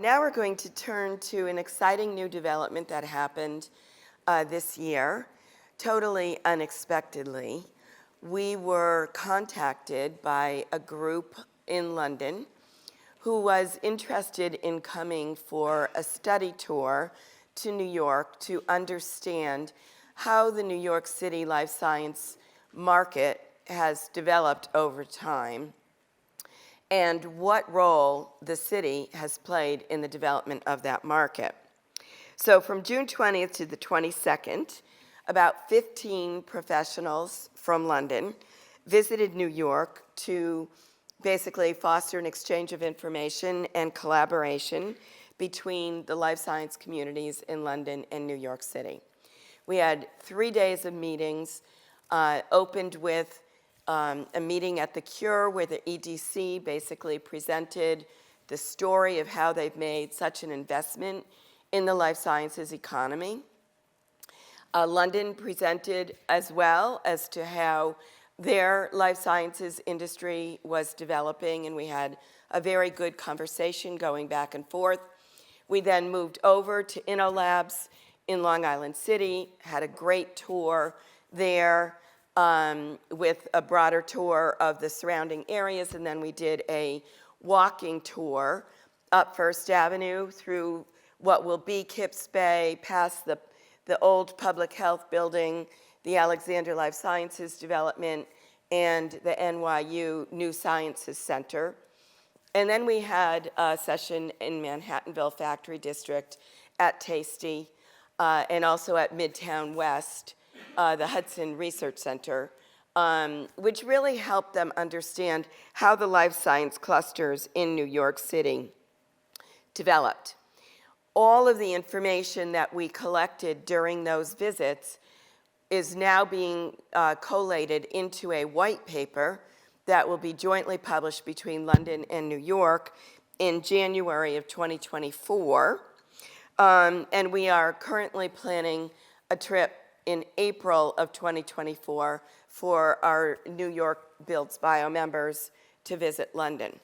Now we're going to turn to an exciting new development that happened this year, totally unexpectedly. We were contacted by a group in London who was interested in coming for a study tour to New York to understand how the New York City life science market has developed over time and what role the city has played in the development of that market. So from June 20th to the 22nd, about 15 professionals from London visited New York to basically foster an exchange of information and collaboration between the life science communities in London and New York City. We had 3 days of meetings, opened with a meeting at the Cure where the EDC basically presented the story of how they've made such an investment in the life sciences economy. London presented as well as to how their life sciences industry was developing, and we had a very good conversation going back and forth. We then moved over to InnoLabs in Long Island City, had a great tour there with a broader tour of the surrounding areas, and then we did a walking tour up First Avenue through what will be Kips Bay, past the old public health building, the Alexander Life Sciences Development, and the NYU New Sciences Center. And then we had a session in Manhattanville Factory District at Tasty, and also at Midtown West, the Hudson Research Center, which really helped them understand how the life science clusters in New York City developed. All of the information that we collected during those visits is now being collated into a white paper that will be jointly published between London and New York in January of 2024. And we are currently planning a trip in April of 2024 for our New York Builds Bio members to visit London.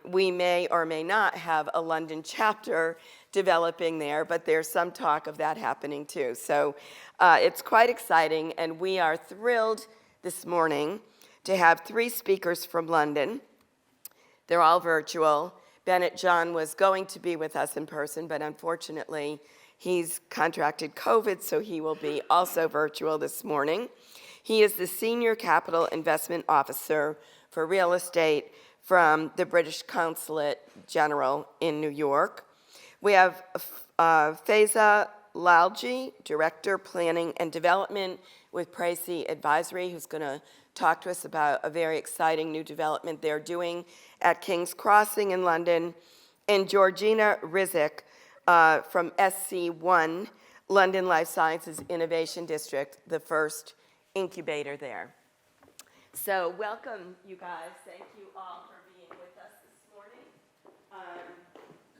We may or may not have a London chapter developing there, but there's some talk of that happening too. So it's quite exciting, and we are thrilled this morning to have 3 speakers from London. They're all virtual. Bennett John was going to be with us in person, but unfortunately, he's contracted COVID, so he will be also virtual this morning. He is the Senior Capital Investment Officer for Real Estate from the British Consulate General in New York. We have Faaiza Lalji, Director, Planning and Development with Precis Advisory, who's going to talk to us about a very exciting new development they're doing at King's Crossing in London, and Georgina Rizik from SC1, London Life Sciences Innovation District, the first incubator there. So welcome, you guys. Thank you all for being with us this morning.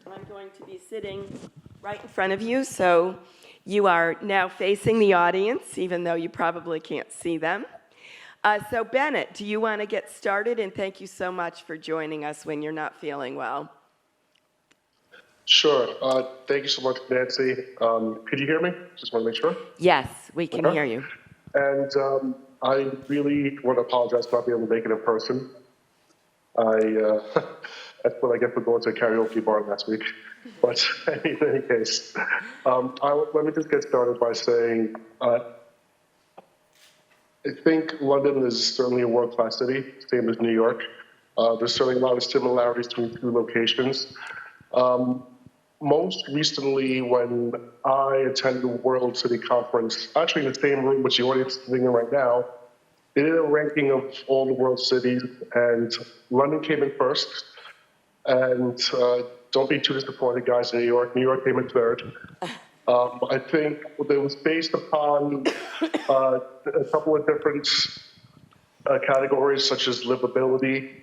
I'm going to be sitting right in front of you, so you are now facing the audience, even though you probably can't see them. So Bennett, do you want to get started? And thank you so much for joining us when you're not feeling well. Sure. Thank you so much, Nancy. Could you hear me? Just want to make sure. Yes, we can hear you. And I really want to apologize for not being able to make it in person. That's what I get for going to a karaoke bar last week. But in any case, let me just get started by saying I think London is certainly a world-class city, same as New York. There's certainly a lot of similarities between 2 locations. Most recently, when I attended the World City Conference, actually in the same room which the audience is sitting in right now, they did a ranking of all the world cities, and London came in first. And don't be too disappointed, guys, in New York. New York came in third. I think it was based upon a couple of different categories, such as livability.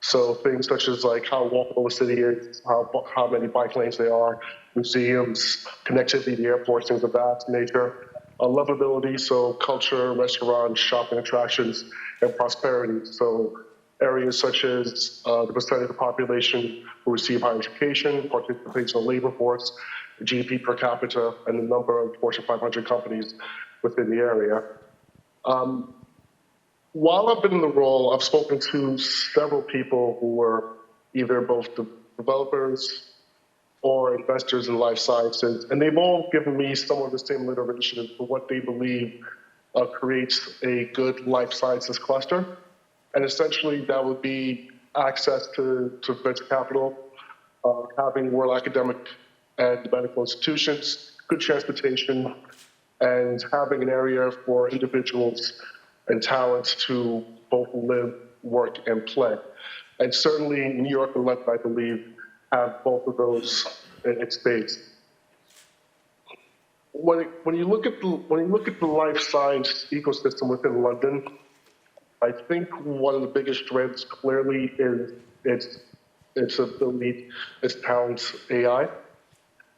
So things such as like how walkable the city is, how many bike lanes there are, museums, connectivity to the airports, things of that nature. Lovability, so culture, restaurants, shopping attractions, and prosperity. So areas such as the percentage of the population who receive higher education, participates in the labor force, GDP per capita, and the number of Fortune 500 companies within the area. While I've been in the role, I've spoken to several people who were either both developers or investors in life sciences, and they've all given me some of the similar initiatives for what they believe creates a good life sciences cluster. And essentially, that would be access to venture capital, having world academic and medical institutions, good transportation, and having an area for individuals and talents to both live, work, and play. And certainly, New York and London, I believe, have both of those in spades. When you look at the life science ecosystem within London, I think one of the biggest strengths clearly is its ability, its talents, AI.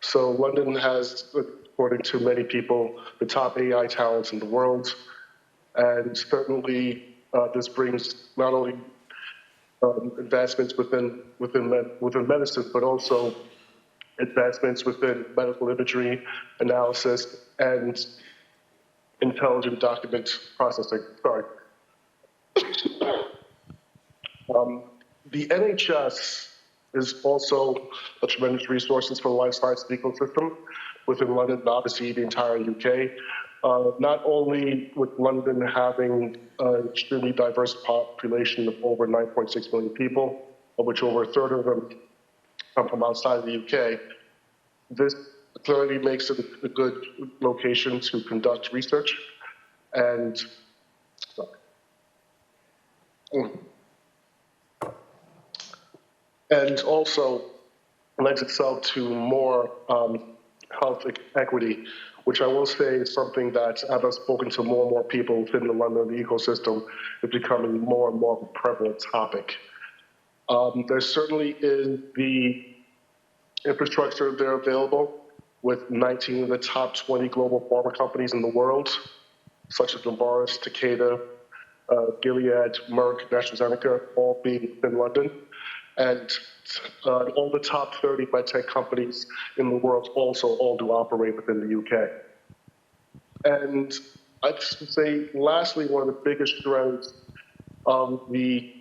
So London has, according to many people, the top AI talents in the world, and certainly this brings not only advancements within medicine, but also advancements within medical imagery analysis and intelligent document processing. Sorry. The NHS is also a tremendous resource for the life sciences ecosystem within London, and obviously the entire UK. Not only with London having an extremely diverse population of over 9.6 million people, of which over a third of them come from outside of the UK, this clearly makes it a good location to conduct research and also lends itself to more health equity, which I will say is something that, as I've spoken to more and more people within the London ecosystem, is becoming more and more of a prevalent topic. There certainly is the infrastructure there available with 19 of the top 20 global pharma companies in the world, such as Novartis, Takeda, Gilead, Merck, AstraZeneca, all being in London. And all the top 30 medtech companies in the world also all do operate within the UK. And I'd say, lastly, one of the biggest strengths of the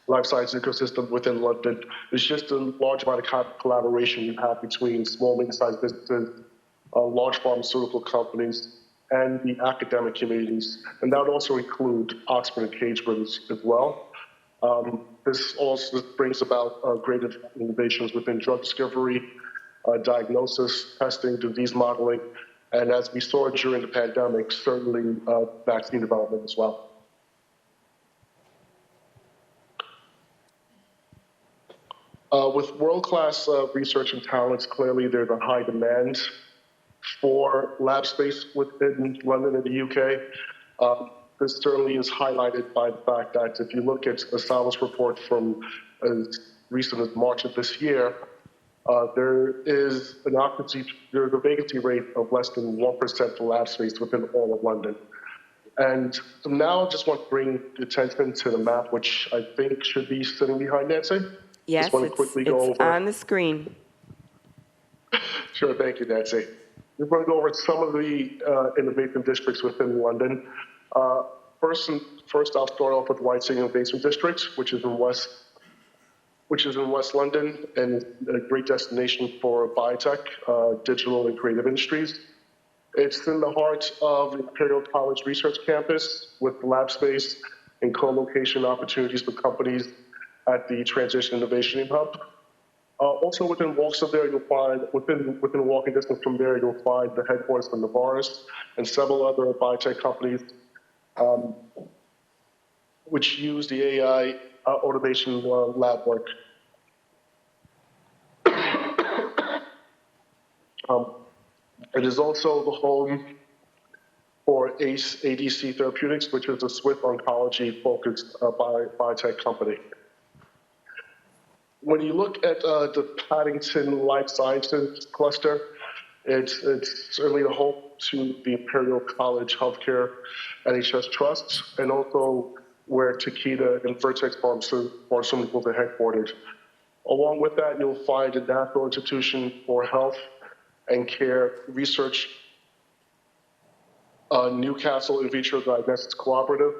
life science ecosystem within London is just a large amount of collaboration you have between small, medium-sized businesses, large pharmaceutical companies, and the academic communities. And that would also include Oxford and Cambridge as well. This also brings about greater innovations within drug discovery, diagnosis, testing, disease modeling, and as we saw during the pandemic, certainly vaccine development as well. With world-class research and talents, clearly there's a high demand for lab space within London and the UK. This certainly is highlighted by the fact that if you look at a Salus report from as recent as March of this year, there's a vacancy rate of less than 1% for lab space within all of London. And now I just want to bring attention to the map, which I think should be sitting behind Nancy. Yes, it's on the screen. Sure, thank you, Nancy. We're going to go over some of the innovation districts within London. First, I'll start off with Whiteside Innovation District, which is in West London and a great destination for biotech, digital and creative industries. It's in the heart of the Imperial College Research Campus with lab space and co-location opportunities with companies at the Transition Innovation Hub. Also within walks of there, you'll find, within walking distance from there, you'll find the headquarters of Novartis and several other biotech companies which use the AI automation lab work. It is also the home for ACE ADC Therapeutics, which is a Swiss oncology-focused biotech company. When you look at the Paddington Life Sciences cluster, it's certainly the home to the Imperial College Healthcare NHS Trust, and also where Takeda and Vertex Pharmaceuticals are headquartered. Along with that, you'll find a National Institution for Health and Care Research, Newcastle In Vitro Diagnostics Cooperative,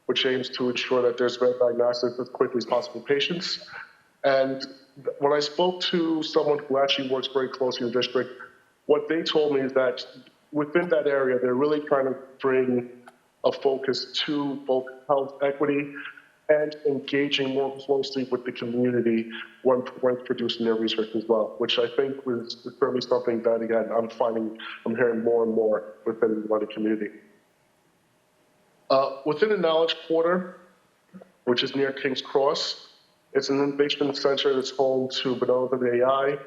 which aims to ensure that there's better diagnostics as quickly as possible for patients. And when I spoke to someone who actually works very closely in the district, what they told me is that within that area, they're really trying to bring a focus to both health equity and engaging more closely with the community when producing their research as well, which I think was certainly something that, again, I'm hearing more and more within the community. Within the Knowledge Quarter, which is near King's Cross, it's an innovation center that's home to Bennett AI,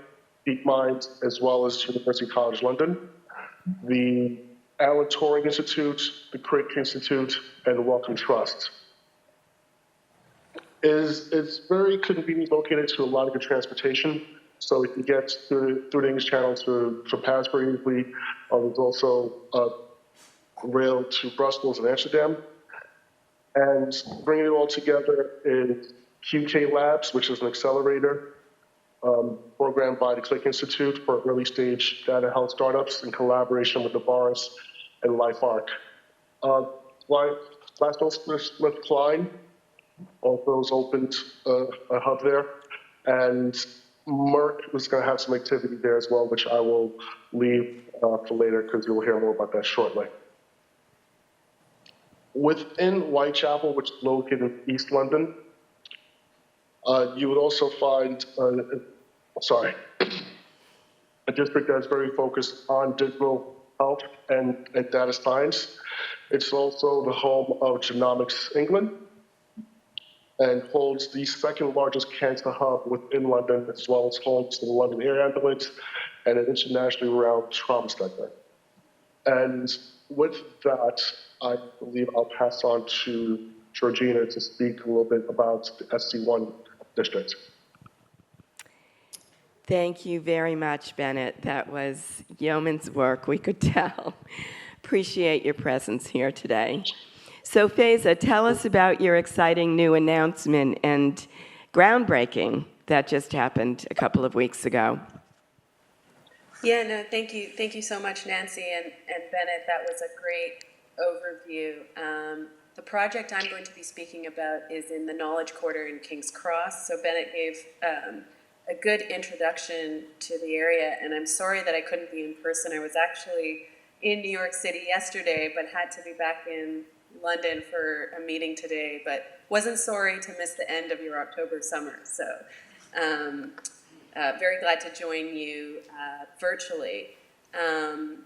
DeepMind, as well as University College London, the Alan Turing Institute, the Crick Institute, and the Wellcome Trust. It's very conveniently located to a lot of good transportation, so you can get through the English Channel to Paris very easily. There's also rail to Brussels and Amsterdam. And bringing it all together is QK Labs, which is an accelerator programmed by the Click Institute for early stage data health startups in collaboration with the Boris and LifeArc. Smith Klein also has opened a hub there. And Merck was going to have some activity there as well, which I will leave for later because you'll hear more about that shortly. Within Whitechapel, which is located in East London, you would also find, a district that's very focused on digital health and data science. It's also the home of Genomics England and holds the second largest cancer hub within London, as well as home to the London Air Ambulance and an internationally renowned trauma center. And with that, I believe I'll pass on to Georgina to speak a little bit about the SC1 district. Thank you very much, Bennett. That was yeoman's work, we could tell. Appreciate your presence here today. So Faaiza, tell us about your exciting new announcement and groundbreaking that just happened a couple of weeks ago. Yeah, no, thank you so much, Nancy and Bennett. That was a great overview. The project I'm going to be speaking about is in the Knowledge Quarter in King's Cross. So Bennett gave a good introduction to the area, and I'm sorry that I couldn't be in person. I was actually in New York City yesterday, but had to be back in London for a meeting today, but wasn't sorry to miss the end of your October summer. So very glad to join you virtually. So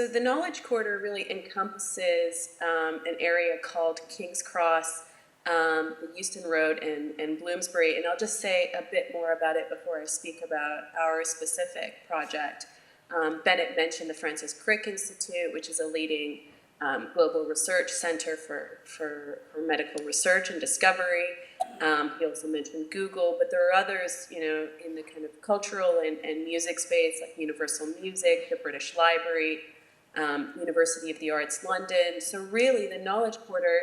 the Knowledge Quarter really encompasses an area called King's Cross, the Euston Road, and Bloomsbury. And I'll just say a bit more about it before I speak about our specific project. Bennett mentioned the Francis Crick Institute, which is a leading global research center for medical research and discovery. He also mentioned Google, but there are others, in the kind of cultural and music space, like Universal Music, the British Library, University of the Arts London. So really, the Knowledge Quarter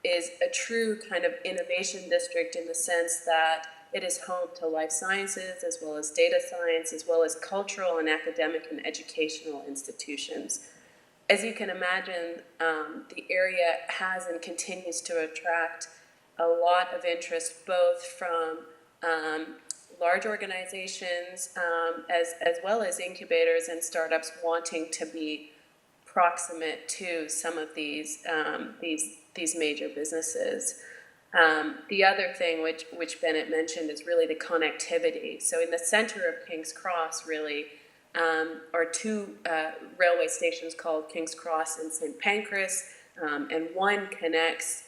is a true kind of innovation district in the sense that it is home to life sciences, as well as data science, as well as cultural and academic and educational institutions. As you can imagine, the area has and continues to attract a lot of interest, both from large organizations as well as incubators and startups wanting to be proximate to some of these major businesses. The other thing which Bennett mentioned is really the connectivity. So in the center of King's Cross, really, are two railway stations called King's Cross and St. Pancras, and one connects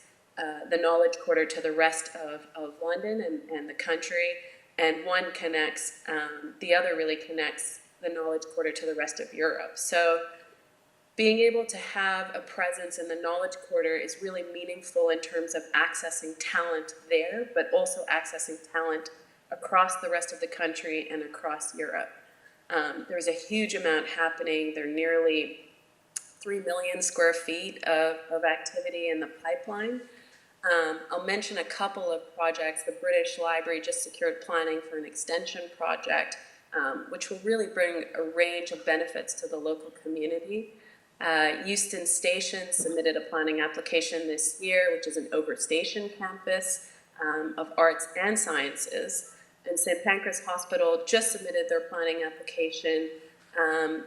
the Knowledge Quarter to the rest of London and the country, and one connects, the other really connects the Knowledge Quarter to the rest of Europe. So being able to have a presence in the Knowledge Quarter is really meaningful in terms of accessing talent there, but also accessing talent across the rest of the country and across Europe. There's a huge amount happening. There are nearly 3 million square feet of activity in the pipeline. I'll mention a couple of projects. The British Library just secured planning for an extension project, which will really bring a range of benefits to the local community. Euston Station submitted a planning application this year, which is an overstation campus of arts and sciences. And St. Pancras Hospital just submitted their planning application,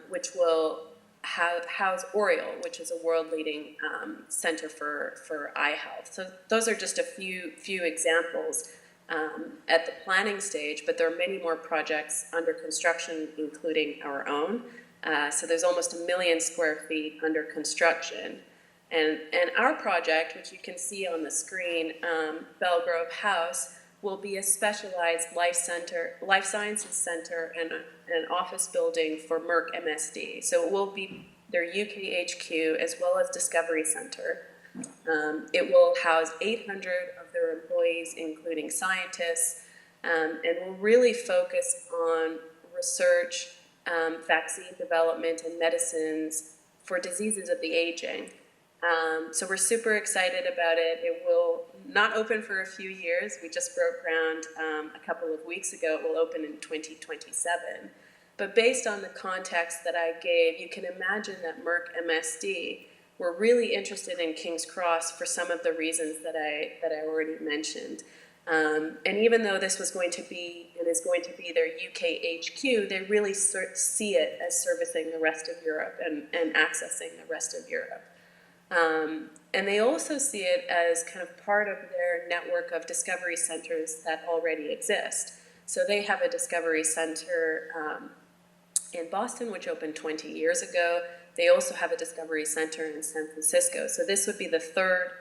which will house Oriole, which is a world-leading center for eye health. So those are just a few examples at the planning stage, but there are many more projects under construction, including our own. So there's almost 1 million square feet under construction. And our project, which you can see on the screen, Belgrove House, will be a specialized life sciences center and an office building for Merck MSD. So it will be their UK HQ as well as Discovery Center. It will house 800 of their employees, including scientists, and will really focus on research, vaccine development, and medicines for diseases of the aging. So we're super excited about it. It will not open for a few years. We just broke ground a couple of weeks ago. It will open in 2027. But based on the context that I gave, you can imagine that Merck MSD were really interested in King's Cross for some of the reasons that I already mentioned. And even though this was going to be and is going to be their UK HQ, they really see it as servicing the rest of Europe and accessing the rest of Europe. And they also see it as kind of part of their network of discovery centers that already exist. So they have a discovery center in Boston, which opened 20 years ago. They also have a discovery center in San Francisco. So this would be the third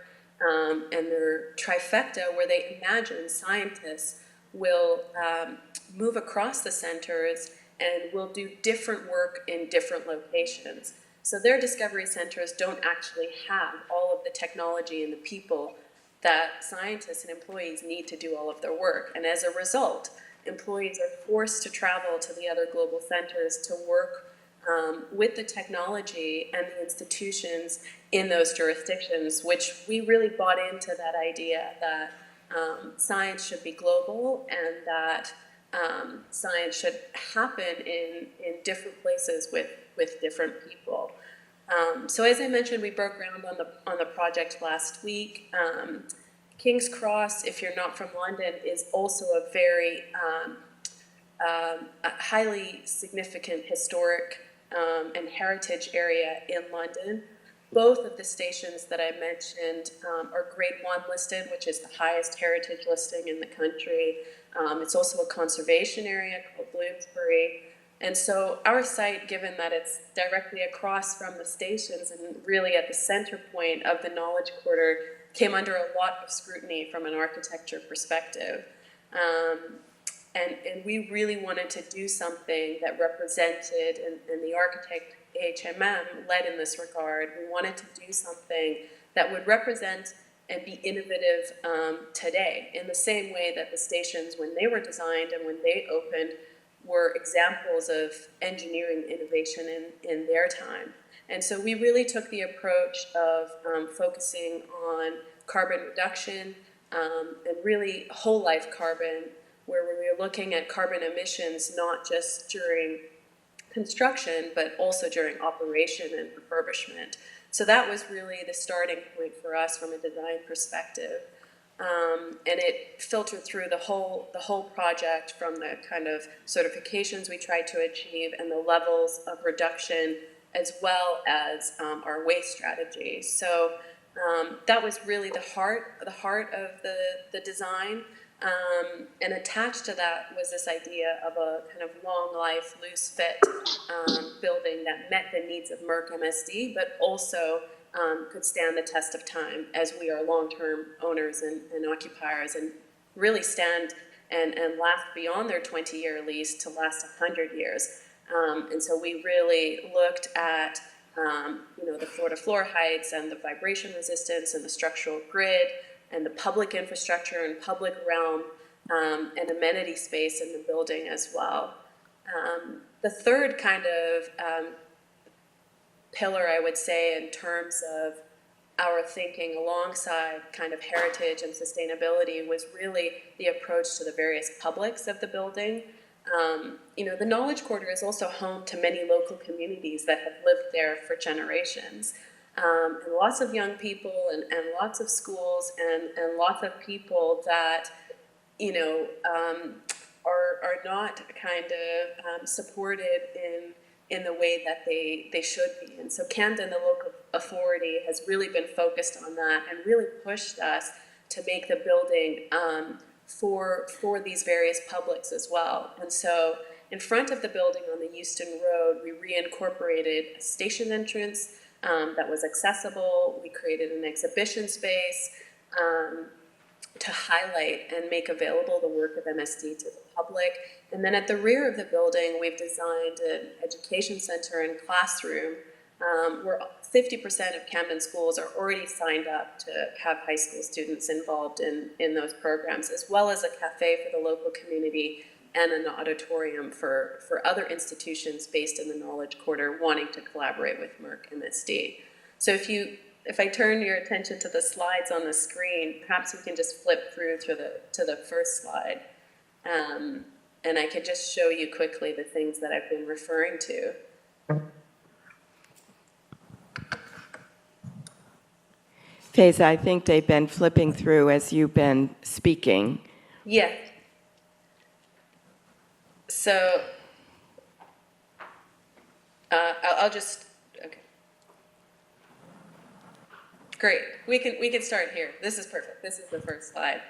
and their trifecta, where they imagine scientists will move across the centers and will do different work in different locations. So their discovery centers don't actually have all of the technology and the people that scientists and employees need to do all of their work. And as a result, employees are forced to travel to the other global centers to work with the technology and the institutions in those jurisdictions, which we really bought into that idea that science should be global and that science should happen in different places with different people. So as I mentioned, we broke ground on the project last week. King's Cross, if you're not from London, is also a very highly significant historic and heritage area in London. Both of the stations that I mentioned are Grade 1 listed, which is the highest heritage listing in the country. It's also a conservation area called Bloomsbury. And so our site, given that it's directly across from the stations and really at the center point of the Knowledge Quarter, came under a lot of scrutiny from an architecture perspective. And we really wanted to do something that represented, and the architect HMM led in this regard. We wanted to do something that would represent and be innovative today, in the same way that the stations, when they were designed and when they opened, were examples of engineering innovation in their time. And so we really took the approach of focusing on carbon reduction and really whole life carbon, where we were looking at carbon emissions not just during construction, but also during operation and refurbishment. So that was really the starting point for us from a design perspective. And it filtered through the whole project, from the kind of certifications we tried to achieve and the levels of reduction, as well as our waste strategy. So that was really the heart of the design. And attached to that was this idea of a kind of long life, loose fit building that met the needs of Merck MSD, but also could stand the test of time, as we are long-term owners and occupiers, and really stand and last beyond their 20-year lease to last 100 years. And so we really looked at the floor-to-floor heights and the vibration resistance and the structural grid and the public infrastructure and public realm and amenity space in the building as well. The third kind of pillar, I would say, in terms of our thinking alongside kind of heritage and sustainability was really the approach to the various publics of the building. The Knowledge Quarter is also home to many local communities that have lived there for generations. And lots of young people and lots of schools and lots of people that, are not kind of supported in the way that they should be. And so Camden, the local authority, has really been focused on that and really pushed us to make the building for these various publics as well. And so in front of the building on the Euston Road, we reincorporated a station entrance that was accessible. We created an exhibition space to highlight and make available the work of MSD to the public. And then at the rear of the building, we've designed an education center and classroom where 50% of Camden schools are already signed up to have high school students involved in those programs, as well as a cafe for the local community and an auditorium for other institutions based in the Knowledge Quarter wanting to collaborate with Merck MSD. So if I turn your attention to the slides on the screen, perhaps we can just flip through to the first slide. And I could just show you quickly the things that I've been referring to. Faaiza, I think they've been flipping through as you've been speaking. Yeah. So I'll just, okay. Great, we can start here. This is perfect, this is the first slide.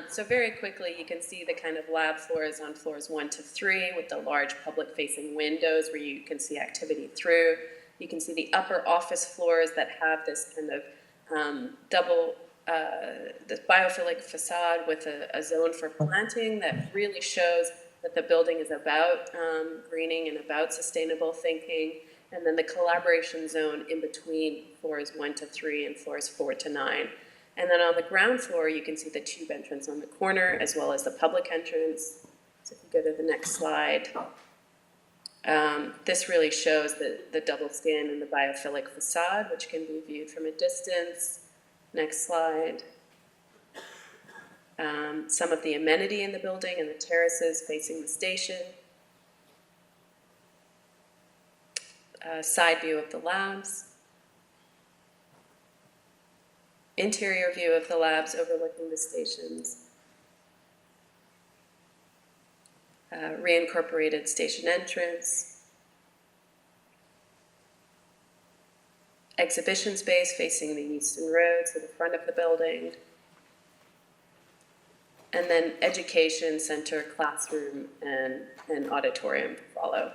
So very quickly, you can see the kind of lab floors on floors 1 to 3 with the large public-facing windows where you can see activity through. You can see the upper office floors that have this kind of this biophilic facade with a zone for planting that really shows that the building is about greening and about sustainable thinking. And then the collaboration zone in between floors 1 to 3 and floors 4 to 9. And then on the ground floor, you can see the tube entrance on the corner, as well as the public entrance. So if you go to the next slide, this really shows the double skin and the biophilic facade, which can be viewed from a distance. Next slide. Some of the amenity in the building and the terraces facing the station. Side view of the labs. Interior view of the labs overlooking the stations. Reincorporated station entrance. Exhibition space facing the Euston Road, so the front of the building. And then education center, classroom, and auditorium to follow.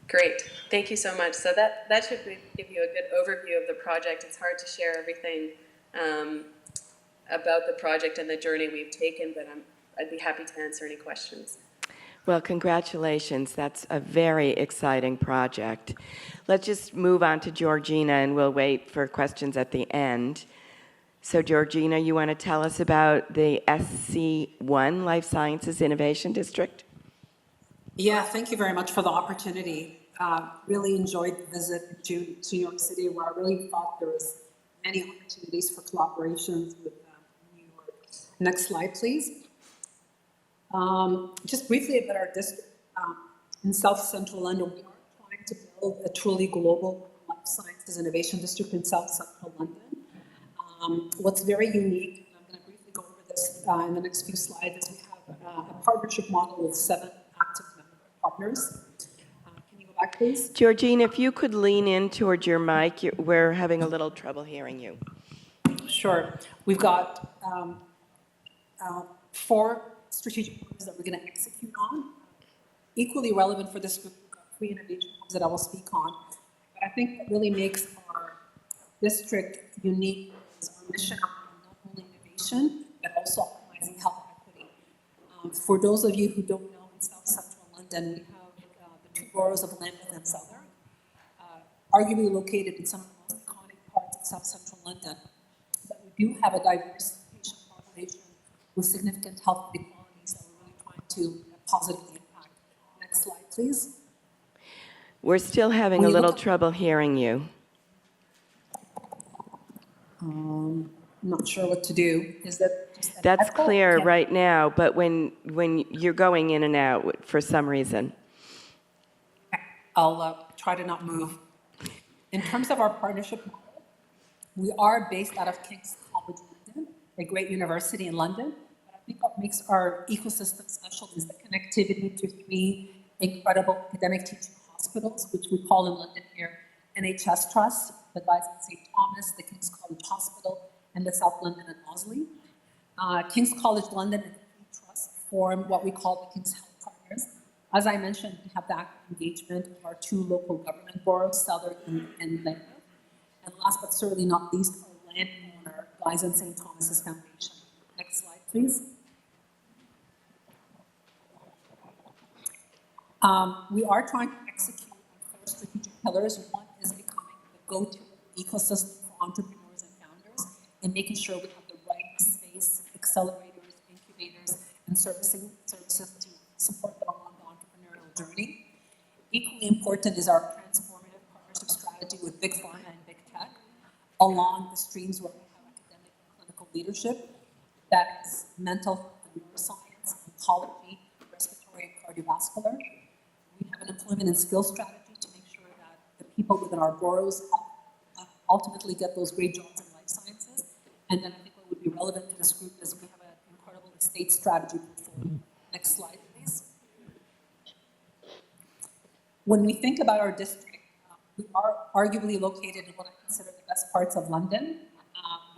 Great, thank you so much. So that should give you a good overview of the project. It's hard to share everything about the project and the journey we've taken, but I'd be happy to answer any questions. Well, congratulations. That's a very exciting project. Let's just move on to Georgina, and we'll wait for questions at the end. So, Georgina, you want to tell us about the SC1 Life Sciences Innovation District? Yeah, thank you very much for the opportunity. Really enjoyed the visit to New York City, where I really thought there was many opportunities for collaborations with New York. Next slide, please. Just briefly about our district. In South Central London, we are trying to build a truly global life sciences innovation district in South Central London. What's very unique, and I'm going to briefly go over this in the next few slides, is we have a partnership model with 7 active member partners. Can you go back, please? Georgina, if you could lean in towards your mic, we're having a little trouble hearing you. Sure. We've got 4 strategic programs that we're going to execute on. Equally relevant for this group, we've got 3 innovation hubs that I will speak on. But I think what really makes our district unique is our mission around not only innovation, but also optimizing health equity. For those of you who don't know, in South Central London, we have the 2 boroughs of Lambeth and Southwark, arguably located in some of the most iconic parts of South Central London. But we do have a diverse patient population with significant health inequalities that we're really trying to positively impact. Next slide, please. We're still having When a you little look at- trouble hearing you. I'm not sure what to do. Is that just an That's echo? clear Yeah. right now, but when you're going in and out for some reason. I'll try to not move. In terms of our partnership model, we are based out of King's College London, a great university in London. But I think what makes our ecosystem special is the connectivity to three incredible academic teaching hospitals, which we call in London here NHS Trust, the Guys at St. Thomas, the King's College Hospital, and the South London and Mosley. King's College London and the Trust form what we call the King's Health Partners. As I mentioned, we have the active engagement of our two local government boroughs, Southwark and Lambeth. And last but certainly not least, our landowner, Guys and St. Thomas's Foundation. Next slide, please. We are trying to execute on four strategic pillars. One is becoming the go-to ecosystem for entrepreneurs and founders, and making sure we have the right space, accelerators, incubators, and services to support them along the entrepreneurial journey. Equally important is our transformative partnership strategy with Big Pharma and Big Tech along the streams where we have academic and clinical leadership. That is mental health and neuroscience, oncology, respiratory and cardiovascular. We have an employment and skills strategy to make sure that the people within our boroughs ultimately get those great jobs in life sciences. And then I think what would be relevant to this group is we have an incredible estate strategy portfolio. Next slide, please. When we think about our district, we are arguably located in what I consider the best parts of London.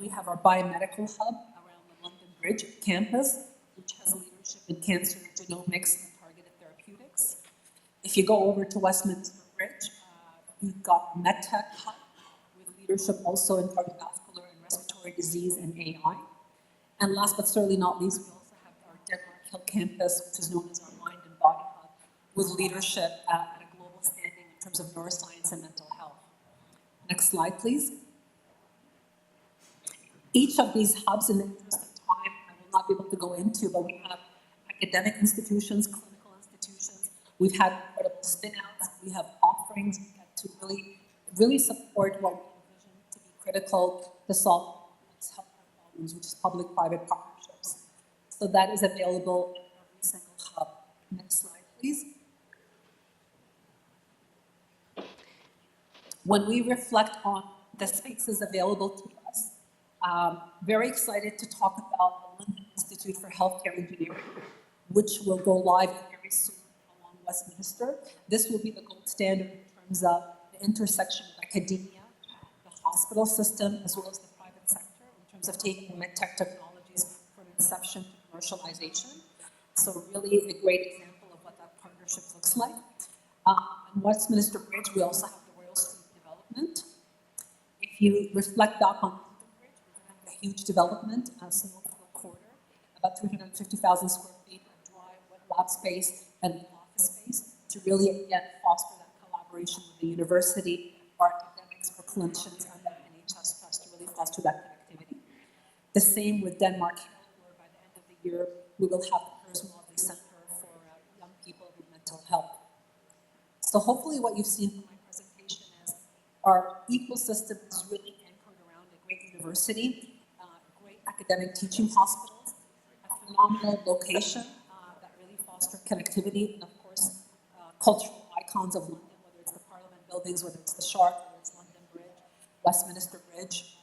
We have our biomedical hub around the London Bridge campus, which has leadership in cancer, genomics, and targeted therapeutics. If you go over to Westminster Bridge, we've got a MedTech hub with leadership also in cardiovascular and respiratory disease and AI. And last but certainly not least, we also have our Denmark Hill campus, which is known as our Mind and Body Hub, with leadership at a global standing in terms of neuroscience and mental health. Next slide, please. Each of these hubs, in the interest of time, I will not be able to go into, but we have academic institutions, clinical institutions. We've had incredible spin-outs. We have offerings to really support what we envision to be critical to solve health problems, which is public-private partnerships. So that is available in every single hub. Next slide, please. When we reflect on the spaces available to us, very excited to talk about the London Institute for Healthcare Engineering, which will go live very soon along Westminster. This will be the gold standard in terms of the intersection of academia, the hospital system, as well as the private sector, in terms of taking medtech technologies from inception to commercialization. So really a great example of what that partnership looks like. On Westminster Bridge, we also have the Royal Street development. If you reflect back on London Bridge, we're going to have a huge development, Snowfield Corridor, about 350,000 square feet of dry, wet lab space and office space to really, again, foster that collaboration with the university, our academics, our clinicians, and the NHS Trust to really foster that connectivity. The same with Denmark Hill, where by the end of the year, we will have the Hers Motley Center for young people with mental health. So hopefully what you've seen from my presentation is our ecosystem is really anchored around a great university, great academic teaching hospitals, a phenomenal location that really foster connectivity, and of course, cultural icons of London, whether it's the Parliament buildings, whether it's the Shard, whether it's London Bridge, Westminster Bridge.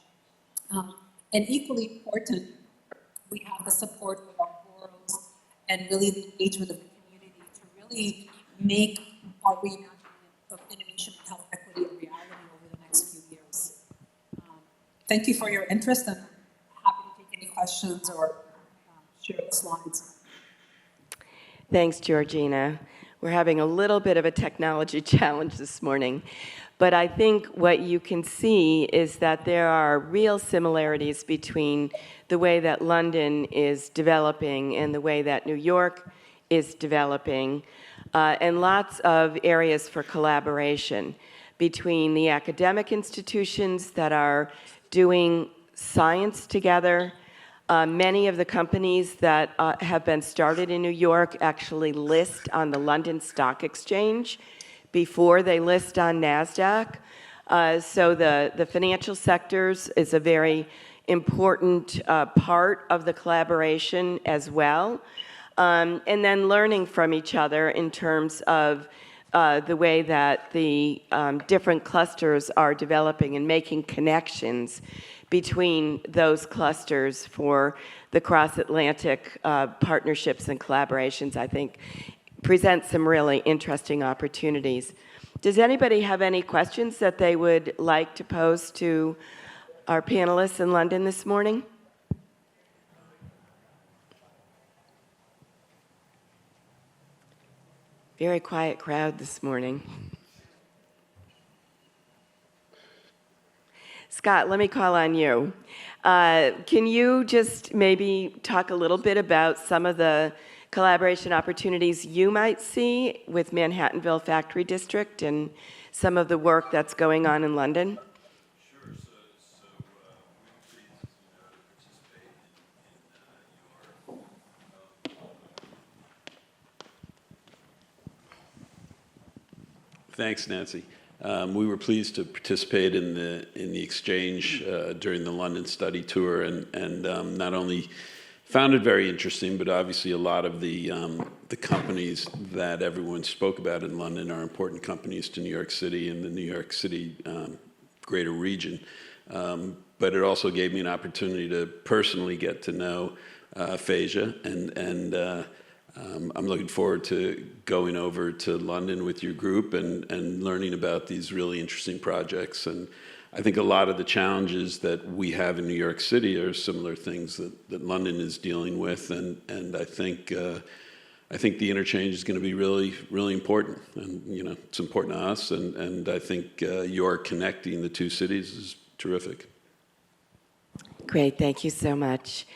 And equally important, we have the support of our boroughs and really the engagement of the community to really make our reimagining of innovation and health equity a reality over the next few years. Thank you for your interest, and I'm happy to take any questions or share the slides. Thanks, Georgina. We're having a little bit of a technology challenge this morning, but I think what you can see is that there are real similarities between the way that London is developing and the way that New York is developing, and lots of areas for collaboration between the academic institutions that are doing science together. Many of the companies that have been started in New York actually list on the London Stock Exchange before they list on NASDAQ. So the financial sectors is a very important part of the collaboration as well. And then learning from each other in terms of the way that the different clusters are developing and making connections between those clusters for the cross-Atlantic partnerships and collaborations, I think, presents some really interesting opportunities. Does anybody have any questions that they would like to pose to our panelists in London this morning? Very quiet crowd this morning. Scott, let me call on you. Can you just maybe talk a little bit about some of the collaboration opportunities you might see with Manhattanville Factory District and some of the work that's going on in London? Sure. So we're pleased to participate in your. Thanks, Nancy. We were pleased to participate in the exchange during the London study tour, and not only found it very interesting, but obviously a lot of the companies that everyone spoke about in London are important companies to New York City and the New York City greater region. But it also gave me an opportunity to personally get to know Faaiza, and I'm looking forward to going over to London with your group and learning about these really interesting projects. And I think a lot of the challenges that we have in New York City are similar things that London is dealing with, and I think the interchange is going to be really, really important. And it's important to us, and I think your connecting the two cities is terrific. Great, thank you so much.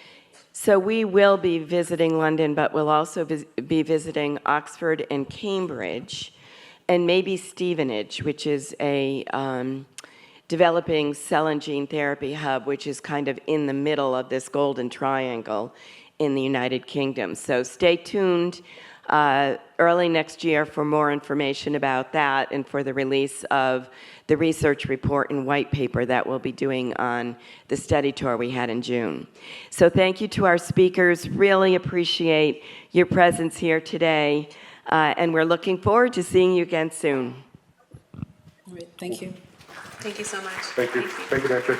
So we will be visiting London, but we'll also be visiting Oxford and Cambridge, and maybe Stevenage, which is a developing cell and gene therapy hub, which is kind of in the middle of this golden triangle in the United Kingdom. So stay tuned early next year for more information about that and for the release of the research report and white paper that we'll be doing on the study tour we had in June. So thank you to our speakers. Really appreciate your presence here today, and we're looking forward to seeing you again soon. All right, thank you. Thank you so much. Thank you. Thank you, Nancy.